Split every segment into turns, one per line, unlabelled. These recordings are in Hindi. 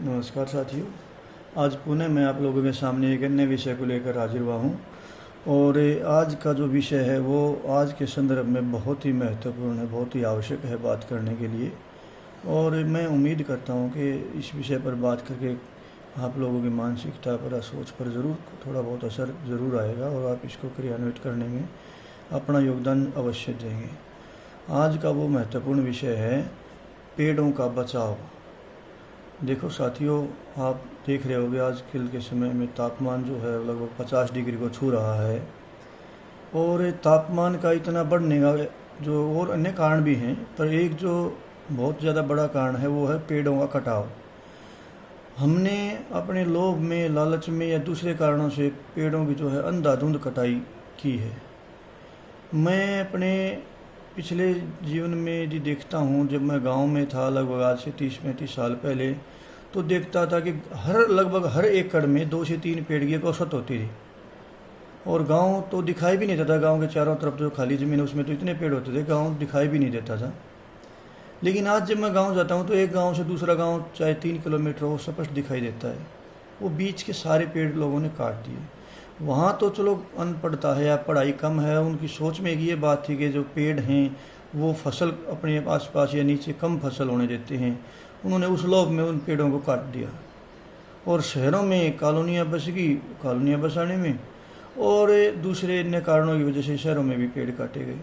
नमस्कार साथियों। आज पुणे में आप लोगों के सामने एक अन्य विषय को लेकर हाजिर हुआ हूँ। और आज का जो विषय है वो आज के संदर्भ में बहुत ही महत्वपूर्ण है, बहुत ही आवश्यक है बात करने के लिए। और मैं उम्मीद करता हूँ कि इस विषय पर बात करके आप लोगों की मानसिकता पर, सोच पर ज़रूर थोड़ा बहुत असर ज़रूर आएगा और आप इसको क्रियान्वित करने में अपना योगदान अवश्य देंगे। आज का वो महत्वपूर्ण विषय है पेड़ों का बचाव। देखो साथियों, आप देख रहे होंगे आजकल के समय में तापमान जो है लगभग 50 डिग्री को छू रहा है। और तापमान का इतना बढ़ने का जो और अन्य कारण भी हैं, पर एक जो बहुत ज़्यादा बड़ा कारण है वो है पेड़ों का कटाव। हमने अपने लोभ में, लालच में या दूसरे कारणों से पेड़ों की जो है अंधाधुंध कटाई की है। मैं अपने पिछले जीवन में यदि देखता हूँ, जब मैं गांव में था लगभग आज से 30-35 साल पहले, तो देखता था कि लगभग हर एकड़ में 2 से 3 पेड़ की औसत होती थी। और गांव तो दिखाई भी नहीं देता, गांव के चारों तरफ जो खाली ज़मीन है उसमें तो इतने पेड़ होते थे, गांव दिखाई भी नहीं देता था। लेकिन आज जब मैं गांव जाता हूँ तो एक गांव से दूसरा गांव चाहे 3 किलोमीटर हो, स्पष्ट दिखाई देता है। वो बीच के सारे पेड़ लोगों ने काट दिए। वहाँ तो चलो अनपढ़ता है या पढ़ाई कम है, उनकी सोच में ये बात थी कि जो पेड़ हैं वो फसल अपने आसपास या नीचे कम फसल होने देते हैं। उन्होंने उस लोभ में उन पेड़ों को काट दिया और शहरों में कॉलोनियाँ बस गई, कॉलोनियाँ बसाने में, और दूसरे अन्य कारणों की वजह से शहरों में भी पेड़ काटे गए।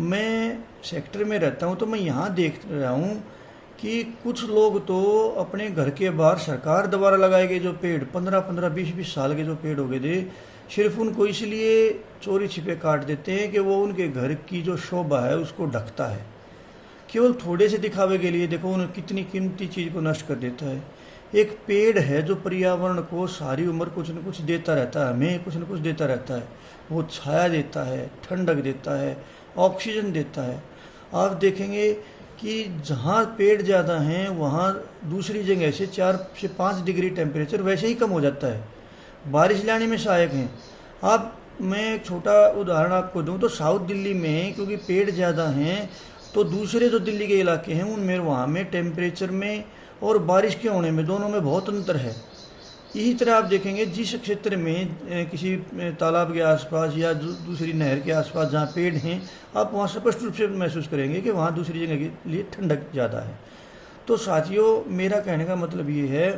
मैं सेक्टर में रहता हूँ तो मैं यहाँ देख रहा हूँ कि कुछ लोग तो अपने घर के बाहर सरकार द्वारा लगाए गए जो पेड़ 15-15, 20-20 साल के जो पेड़ हो गए थे, सिर्फ उनको इसलिए चोरी छिपे काट देते हैं कि वो उनके घर की जो शोभा है उसको ढकता है, केवल थोड़े से दिखावे के लिए। देखो उन्हें कितनी कीमती चीज़ को नष्ट कर देता है। एक पेड़ है जो पर्यावरण को सारी उम्र कुछ न कुछ देता रहता है, हमें कुछ न कुछ देता रहता है। वो छाया देता है, ठंडक देता है, ऑक्सीजन देता है। आप देखेंगे कि जहाँ पेड़ ज़्यादा हैं वहाँ दूसरी जगह से 4 से 5 डिग्री टेम्परेचर वैसे ही कम हो जाता है, बारिश लाने में सहायक हैं। आप मैं एक छोटा उदाहरण आपको दूं तो साउथ दिल्ली में क्योंकि पेड़ ज़्यादा हैं तो दूसरे जो दिल्ली के इलाके हैं उनमें वहाँ में टेम्परेचर में और बारिश के होने में दोनों में बहुत अंतर है। इसी तरह आप देखेंगे जिस क्षेत्र में किसी तालाब के आसपास या दूसरी नहर के आसपास जहाँ पेड़ हैं, आप वहाँ स्पष्ट रूप से महसूस करेंगे कि वहाँ दूसरी जगह के लिए ठंडक ज़्यादा है। तो साथियों, मेरा कहने का मतलब ये है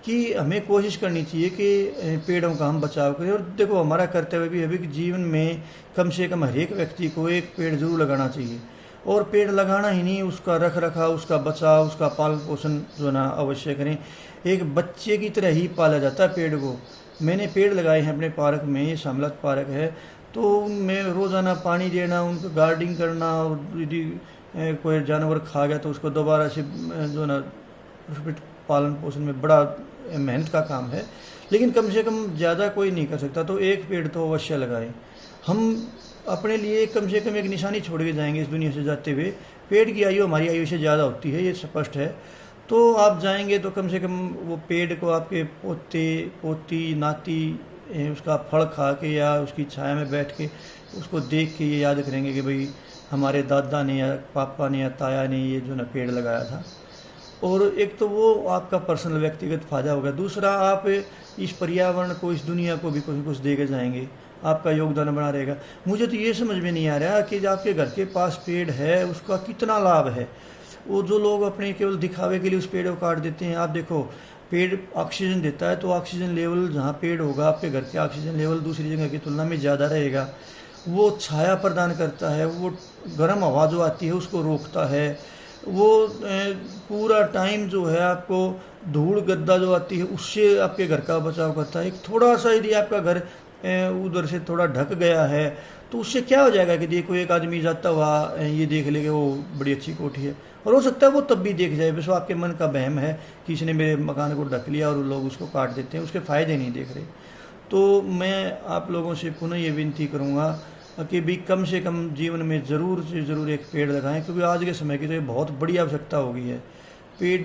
कि हमें कोशिश करनी चाहिए कि पेड़ों का हम बचाव करें। और देखो हमारा कर्तव्य भी है कि जीवन में कम से कम हर एक व्यक्ति को एक पेड़ ज़रूर लगाना चाहिए। और पेड़ लगाना ही नहीं, उसका रख रखाव, उसका बचाव, उसका पालन पोषण जो ना अवश्य करें। एक बच्चे की तरह ही पाला जाता है पेड़ को। मैंने पेड़ लगाए हैं अपने पार्क में, ये शामलात पार्क है, तो उनमें रोज़ाना पानी देना, उनको गार्डनिंग करना, और यदि कोई जानवर खा गया तो उसको दोबारा से जो ना पालन पोषण में बड़ा मेहनत का काम है। लेकिन कम से कम ज़्यादा कोई नहीं कर सकता, तो एक पेड़ तो अवश्य लगाएं। हम अपने लिए कम से कम एक निशानी छोड़ के जाएंगे इस दुनिया से जाते हुए। पेड़ की आयु हमारी आयु से ज़्यादा होती है, ये स्पष्ट है। तो आप जाएंगे तो कम से कम वो पेड़ को आपके पोते पोती नाती उसका फल खा के या उसकी छाया में बैठ के उसको देख के ये याद करेंगे कि भाई हमारे दादा ने या पापा ने या ताया ने ये जो ना पेड़ लगाया था। और एक तो वो आपका पर्सनल व्यक्तिगत फ़ायदा होगा, दूसरा आप इस पर्यावरण को, इस दुनिया को भी कुछ न कुछ दे के जाएंगे, आपका योगदान बना रहेगा। मुझे तो ये समझ में नहीं आ रहा कि आपके घर के पास पेड़ है उसका कितना लाभ है। वो जो लोग अपने केवल दिखावे के लिए उस पेड़ को काट देते हैं। आप देखो, पेड़ ऑक्सीजन देता है तो ऑक्सीजन लेवल जहाँ पेड़ होगा आपके घर के ऑक्सीजन लेवल दूसरी जगह की तुलना में ज़्यादा रहेगा। वो छाया प्रदान करता है, वो गर्म हवा जो आती है उसको रोकता है, वो पूरा टाइम जो है आपको धूल गद्दा जो आती है उससे आपके घर का बचाव करता है। एक थोड़ा सा यदि आपका घर उधर से थोड़ा ढक गया है तो उससे क्या हो जाएगा कि देखो एक आदमी जाता हुआ ये देख ले कि वो बड़ी अच्छी कोठी है, और हो सकता है वो तब भी देख जाए, बस आपके मन का वहम है कि इसने मेरे मकान को ढक लिया, और लोग उसको काट देते हैं, उसके फ़ायदे नहीं देख रहे। तो मैं आप लोगों से पुनः ये विनती करूँगा कि भी कम से कम जीवन में ज़रूर से ज़रूर एक पेड़ लगाएं, क्योंकि आज के समय की तो ये बहुत बड़ी आवश्यकता हो गई है। पेड़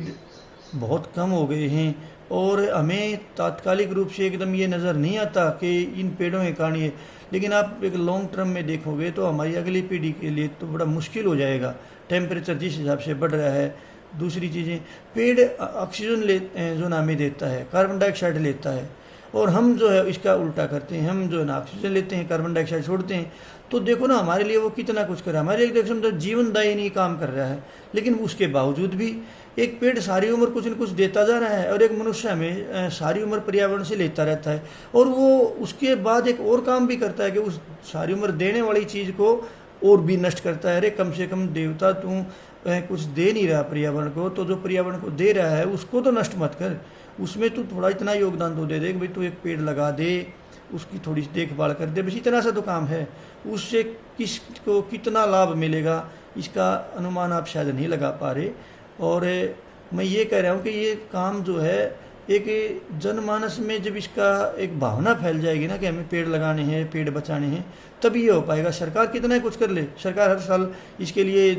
बहुत कम हो गए हैं और हमें तात्कालिक रूप से एकदम ये नज़र नहीं आता कि इन पेड़ों के कारण ये, लेकिन आप एक लॉन्ग टर्म में देखोगे तो हमारी अगली पीढ़ी के लिए तो बड़ा मुश्किल हो जाएगा। टेम्परेचर जिस हिसाब से बढ़ रहा है दूसरी चीज़ें, पेड़ ऑक्सीजन जो ना हमें देता है, कार्बन डाइऑक्साइड लेता है, और हम जो है इसका उल्टा करते हैं, हम जो है ना ऑक्सीजन लेते हैं, कार्बन डाइऑक्साइड छोड़ते हैं। तो देखो ना हमारे लिए वो कितना कुछ कर रहा है, हमारे लिए एकदम तो जीवनदायी काम कर रहा है। लेकिन उसके बावजूद भी एक पेड़ सारी उम्र कुछ न कुछ देता जा रहा है, और एक मनुष्य हमें सारी उम्र पर्यावरण से लेता रहता है, और वो उसके बाद एक और काम भी करता है कि उस सारी उम्र देने वाली चीज़ को और भी नष्ट करता है। अरे कम से कम देवता तू कुछ दे नहीं रहा पर्यावरण को, तो जो पर्यावरण को दे रहा है उसको तो नष्ट मत कर, उसमें तू थोड़ा इतना योगदान तो दे दे भाई, तू एक पेड़ लगा दे, उसकी थोड़ी सी देखभाल कर दे, बस इतना सा तो काम है। उससे किसको कितना लाभ मिलेगा इसका अनुमान आप शायद नहीं लगा पा रहे। और मैं ये कह रहा हूँ कि ये काम जो है एक जनमानस में जब इसका एक भावना फैल जाएगी ना कि हमें पेड़ लगाने हैं, पेड़ बचाने हैं, तभी ये हो पाएगा। सरकार कितना कुछ कर ले, सरकार हर साल इसके लिए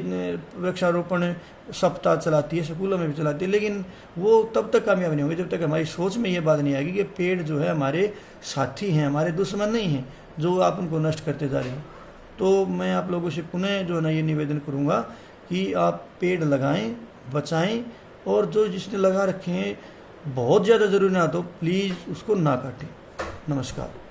वृक्षारोपण सप्ताह चलाती है, स्कूलों में भी चलाती है, लेकिन वो तब तक कामयाब नहीं होगी जब तक हमारी सोच में ये बात नहीं आएगी कि पेड़ जो है हमारे साथी हैं, हमारे दुश्मन नहीं हैं जो आप उनको नष्ट करते जा रहे हो। तो मैं आप लोगों से पुनः जो है ना ये निवेदन करूँगा कि आप पेड़ लगाएं, बचाएं, और जो जिसने लगा रखे हैं बहुत ज़्यादा ज़रूरी ना तो प्लीज़ उसको ना काटें। नमस्कार।